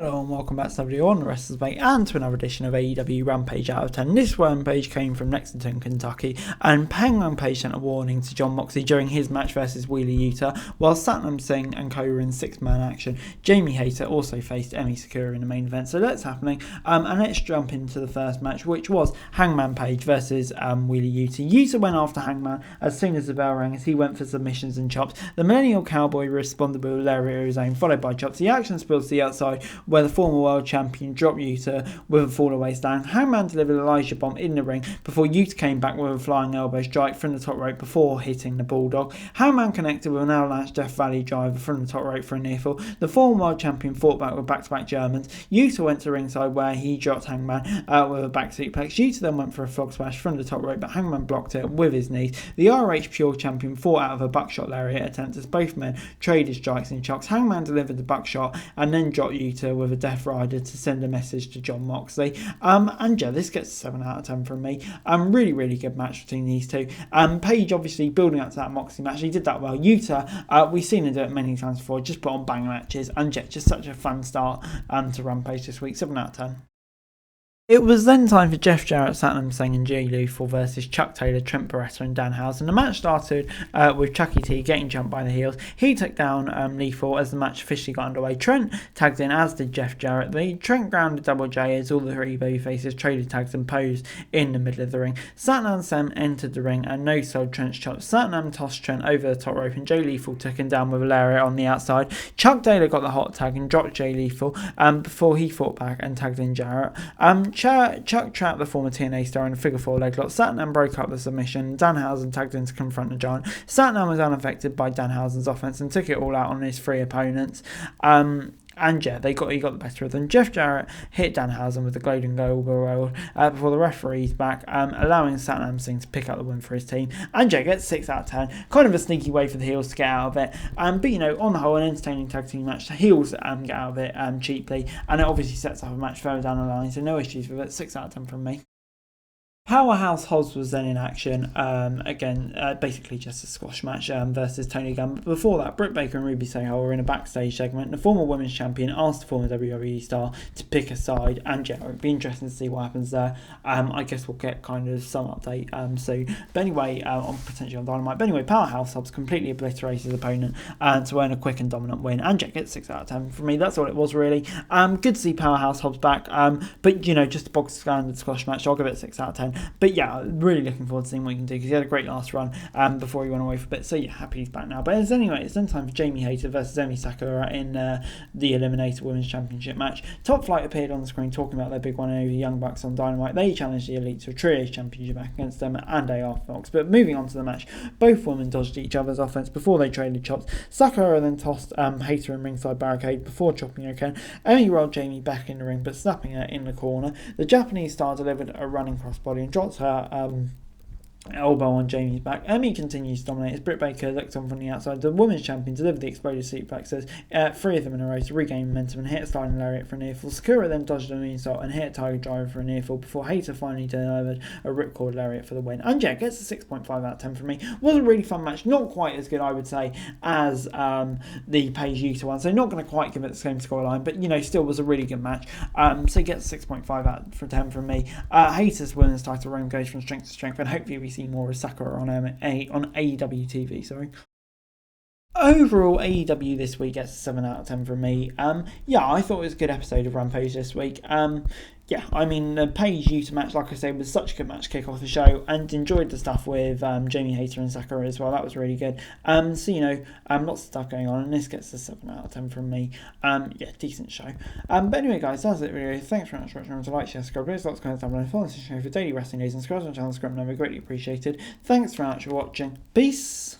Hello and welcome back to everybody on the Wrestlers Debate and to another edition of AEW Rampage Out of 10. This Rampage came from Lexington, Kentucky, and Hangman Page sent a warning to Jon Moxley during his match versus Wheeler Yuta, while Satnam Singh and co were in six-man action. Jamie Hayter also faced Emi Sakura in the main event, so that's happening. And let's jump into the first match, which was Hangman Page versus Wheeler Yuta. Yuta went after Hangman as soon as the bell rang as he went for submissions and chops. The Millennial Cowboy responded with a lariat of his own, followed by chops. The action spilled to the outside, where the former world champion dropped Yuta with a fall-away stand. Hangman delivered a Elijah bomb in the ring before Yuta came back with a flying elbow strike from the top rope before hitting the Bulldog. Hangman connected with an avalanche Death Valley driver from the top rope for a near fall. The former world champion fought back with back-to-back Germans. Yuta went to ringside where he dropped Hangman with a back suplex. Yuta then went for a frog splash from the top rope, but Hangman blocked it with his knees. The RH Pure champion fought out of a buckshot lariat attempt as both men traded strikes and shocks. Hangman delivered the buckshot and then dropped Yuta with a Death Rider to send a message to Jon Moxley. And yeah, this gets a 7 out of 10 from me. Really good match between these two. Page obviously building up to that Moxley match. He did that well. Yuta, we've seen him do it many times before. Just put on banger matches. And yeah, just such a fun start to Rampage this week. 7 out of 10. It was then time for Jeff Jarrett, Satnam Singh and Jay Lethal versus Chuck Taylor, Trent Beretta and Danhausen. The match started with Chucky T getting jumped by the heels. He took down Lethal as the match officially got underway. Trent tagged in, as did Jeff Jarrett. Trent grounded Double J as all the three babyfaces traded tags and posed in the middle of the ring. Satnam Singh entered the ring and no-sold Trent's chops. Satnam tossed Trent over the top rope and Jay Lethal took him down with a lariat on the outside. Chuck Taylor got the hot tag and dropped Jay Lethal before he fought back and tagged in Jarrett. Chuck trapped the former TNA star in a figure four leg lock. Satnam broke up the submission. Danhausen tagged in to confront the Giant. Satnam was unaffected by Danhausen's offense and took it all out on his three opponents. And yeah, he got the better of them. Jeff Jarrett hit Danhausen with the Golden Goal roll before the referee's back, allowing Satnam Singh to pick up the win for his team. And yeah, gets 6 out of 10. Kind of a sneaky way for the heels to get out of it. But on the whole, an entertaining tag team match. The heels get out of it cheaply, and it obviously sets up a match further down the line, so no issues with it. 6 out of 10 from me. Powerhouse Hobbs was then in action, basically just a squash match versus Tony Gunn. But before that, Britt Baker and Ruby Soho were in a backstage segment. The former women's champion asked the former WWE star to pick a side, and yeah, it'd be interesting to see what happens there. I guess we'll get kind of some update soon. But anyway, potentially on Dynamite. But anyway, Powerhouse Hobbs completely obliterated his opponent to earn a quick and dominant win, and yeah, gets 6 out of 10 from me. That's all it was really. Good to see Powerhouse Hobbs back, but just a box standard squash match, so I'll give it 6 out of 10. But yeah, really looking forward to seeing what he can do because he had a great last run before he went away for a bit. So yeah, happy he's back now. But anyway, it's then time for Jamie Hayter versus Emi Sakura in the Eliminator Women's Championship match. Top Flight appeared on the screen talking about their big one over Young Bucks on Dynamite. They challenged the Elite to a Trios Championship match against them and AR Fox. But moving on to the match, both women dodged each other's offense before they traded chops. Sakura then tossed Hayter in ringside barricade before chopping her again. Emi rolled Jamie back in the ring but snapping her in the corner. The Japanese star delivered a running crossbody and dropped her elbow on Jamie's back. Emi continues to dominate as Britt Baker looked on from the outside. The women's champion delivered the exploded suplexes, 3 of them in a row to regain momentum and hit a sliding lariat for a near fall. Sakura then dodged an moonsault and hit a tiger driver for a near fall before Hayter finally delivered a ripcord lariat for the win. And yeah, gets a 6.5 out of 10 from me. Was a really fun match, not quite as good I would say as the Page Yuta one, so not going to quite give it the same scoreline, but still was a really good match. So he gets 6.5 out of 10 from me. Hayter's women's title reign goes from strength to strength, and hopefully we see more of Sakura on AEW TV. Overall, AEW this week gets a 7 out of 10 from me. I thought it was a good episode of Rampage this week. The Page Yuta match, like I said, was such a good match to kick off the show, and enjoyed the stuff with Jamie Hayter and Sakura as well. That was really good. Lots of stuff going on, and this gets a 7 out of 10 from me. Decent show. But anyway, guys, that's it really. Thanks very much for watching. Remember to like, share, subscribe, please, lots of comments down below. Follow this show for daily wrestling news and subscribe to my channel, subscribe, never greatly appreciated. Thanks very much for watching. Peace.